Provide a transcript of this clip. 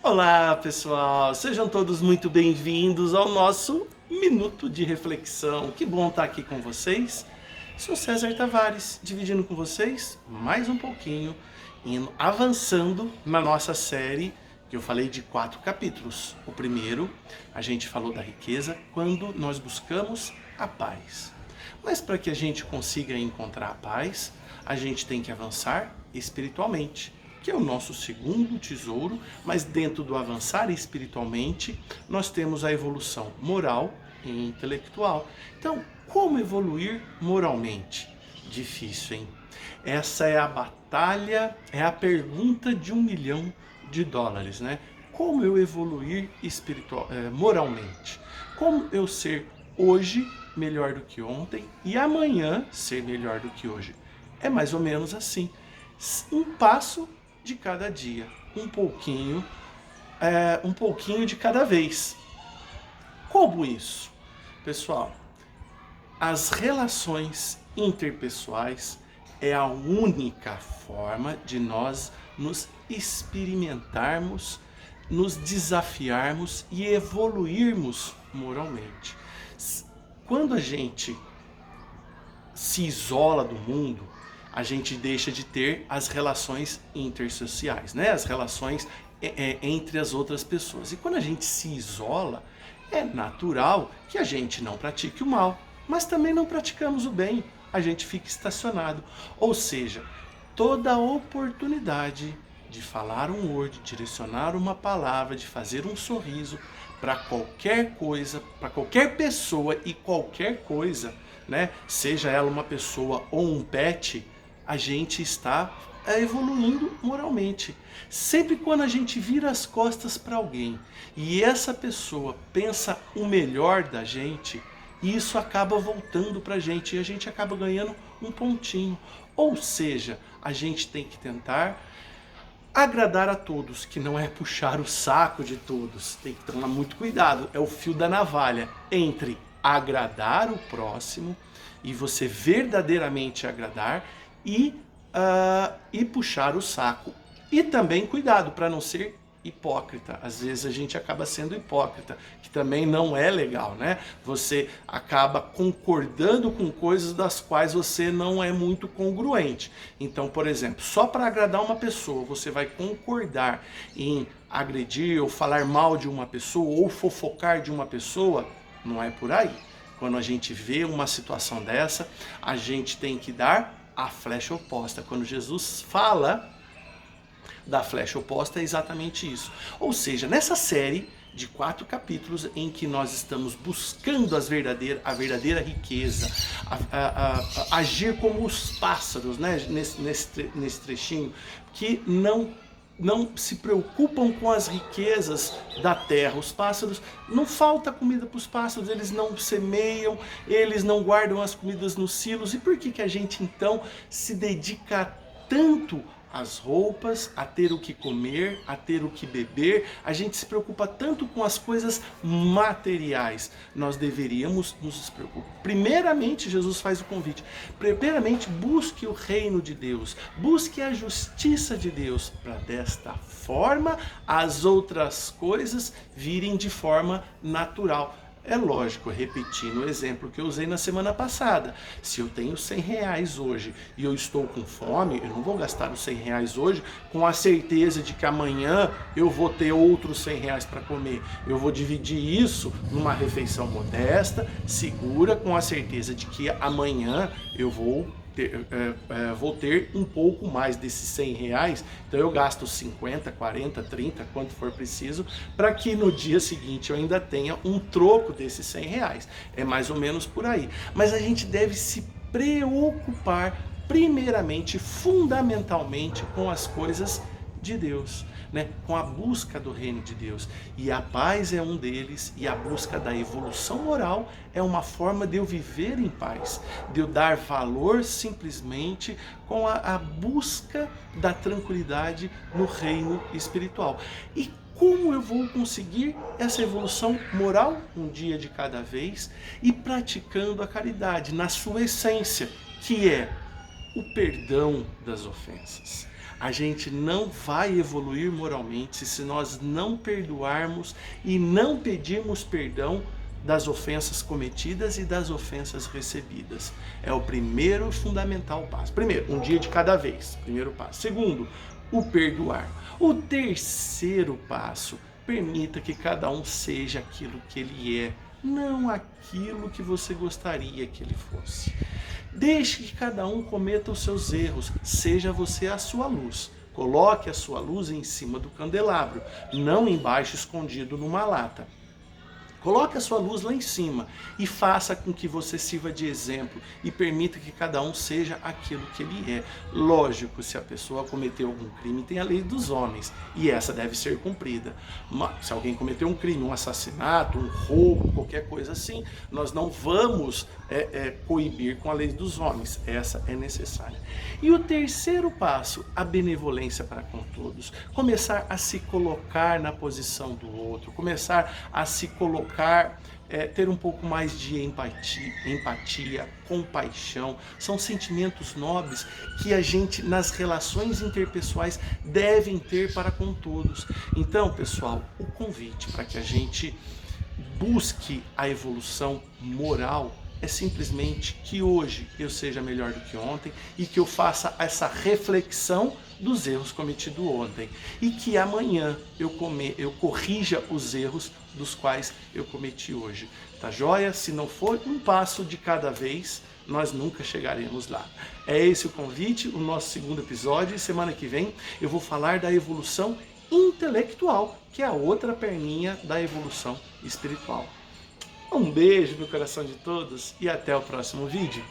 Olá, pessoal! Sejam todos muito bem-vindos ao nosso Minuto de Reflexão. Que bom estar aqui com vocês. Sou César Tavares, dividindo com vocês mais um pouquinho, avançando na nossa série, que eu falei de 4 capítulos. O primeiro, a gente falou da riqueza, quando nós buscamos a paz. Mas para que a gente consiga encontrar a paz, a gente tem que avançar espiritualmente, que é o nosso segundo tesouro, mas dentro do avançar espiritualmente, nós temos a evolução moral e intelectual. Então, como evoluir moralmente? Difícil, hein? Essa é a batalha, é a pergunta de $1 milhão, né? Como eu evoluir moralmente? Como eu ser hoje melhor do que ontem e amanhã ser melhor do que hoje? É mais ou menos assim. Um passo de cada dia, um pouquinho de cada vez. Como isso? Pessoal, as relações interpessoais é a única forma de nós nos experimentarmos, nos desafiarmos e evoluirmos moralmente. Quando a gente se isola do mundo, a gente deixa de ter as relações intersociais, né? As relações entre as outras pessoas. E quando a gente se isola, é natural que a gente não pratique o mal, mas também não praticamos o bem. A gente fica estacionado. Ou seja, toda oportunidade de falar um word, de direcionar uma palavra, de fazer um sorriso para qualquer coisa, para qualquer pessoa e qualquer coisa, né? Seja ela uma pessoa ou um pet, a gente está evoluindo moralmente. Sempre quando a gente vira as costas para alguém e essa pessoa pensa o melhor da gente, isso acaba voltando para a gente e a gente acaba ganhando um pontinho. Ou seja, a gente tem que tentar agradar a todos, que não é puxar o saco de todos. Tem que tomar muito cuidado. É o fio da navalha entre agradar o próximo e você verdadeiramente agradar e puxar o saco. E também cuidado para não ser hipócrita. Às vezes a gente acaba sendo hipócrita, que também não é legal, né? Você acaba concordando com coisas das quais você não é muito congruente. Então, por exemplo, só para agradar uma pessoa, você vai concordar em agredir ou falar mal de uma pessoa ou fofocar de uma pessoa, não é por aí. Quando a gente vê uma situação dessa, a gente tem que dar a flecha oposta. Quando Jesus fala da flecha oposta, é exatamente isso. Ou seja, nessa série de 4 capítulos em que nós estamos buscando a verdadeira riqueza, agir como os pássaros, né? nesse trechinho, que não se preocupam com as riquezas da terra. Os pássaros, não falta comida para os pássaros, eles não semeiam, eles não guardam as comidas nos silos. E por que a gente então se dedica tanto às roupas, a ter o que comer, a ter o que beber? A gente se preocupa tanto com as coisas materiais. Nós deveríamos nos preocupar. Primeiramente, Jesus faz o convite. Primeiramente, busque o reino de Deus. Busque a justiça de Deus. Para desta forma, as outras coisas virem de forma natural. É lógico, repetindo o exemplo que eu usei na semana passada. Se eu tenho R$100 hoje e eu estou com fome, eu não vou gastar os R$100 hoje com a certeza de que amanhã eu vou ter outros R$100 para comer. Eu vou dividir isso numa refeição modesta, segura, com a certeza de que amanhã eu vou ter um pouco mais desses R$100, então eu gasto 50, 40, 30, quanto for preciso, para que no dia seguinte eu ainda tenha um troco desses R$100. É mais ou menos por aí. Mas a gente deve se preocupar primeiramente, fundamentalmente, com as coisas de Deus, né? Com a busca do reino de Deus. E a paz é um deles, e a busca da evolução moral é uma forma de eu viver em paz, de eu dar valor simplesmente com a busca da tranquilidade no reino espiritual. E como eu vou conseguir essa evolução moral? Um dia de cada vez, e praticando a caridade na sua essência, que é o perdão das ofensas. A gente não vai evoluir moralmente se nós não perdoarmos e não pedirmos perdão das ofensas cometidas e das ofensas recebidas. É o primeiro fundamental passo. Primeiro, um dia de cada vez. Primeiro passo. Segundo, o perdoar. O terceiro passo, permita que cada um seja aquilo que ele é, não aquilo que você gostaria que ele fosse. Deixe que cada um cometa os seus erros, seja você a sua luz. Coloque a sua luz em cima do candelabro, não embaixo escondido numa lata. Coloque a sua luz lá em cima e faça com que você sirva de exemplo e permita que cada um seja aquilo que ele é. Lógico, se a pessoa cometeu algum crime, tem a lei dos homens e essa deve ser cumprida. Mas se alguém cometeu um crime, um assassinato, um roubo, qualquer coisa assim, nós não vamos coibir com a lei dos homens. Essa é necessária. E o terceiro passo, a benevolência para com todos. Começar a se colocar na posição do outro, começar a se colocar, ter um pouco mais de empatia, compaixão. São sentimentos nobres que a gente, nas relações interpessoais, devem ter para com todos. Então, pessoal, o convite para que a gente busque a evolução moral é simplesmente que hoje eu seja melhor do que ontem e que eu faça essa reflexão dos erros cometidos ontem e que amanhã eu corrija os erros dos quais eu cometi hoje. Tá joia? Se não for um passo de cada vez, nós nunca chegaremos lá. É esse o convite, o nosso segundo episódio, e semana que vem eu vou falar da evolução intelectual, que é a outra perninha da evolução espiritual. Um beijo no coração de todos e até o próximo vídeo.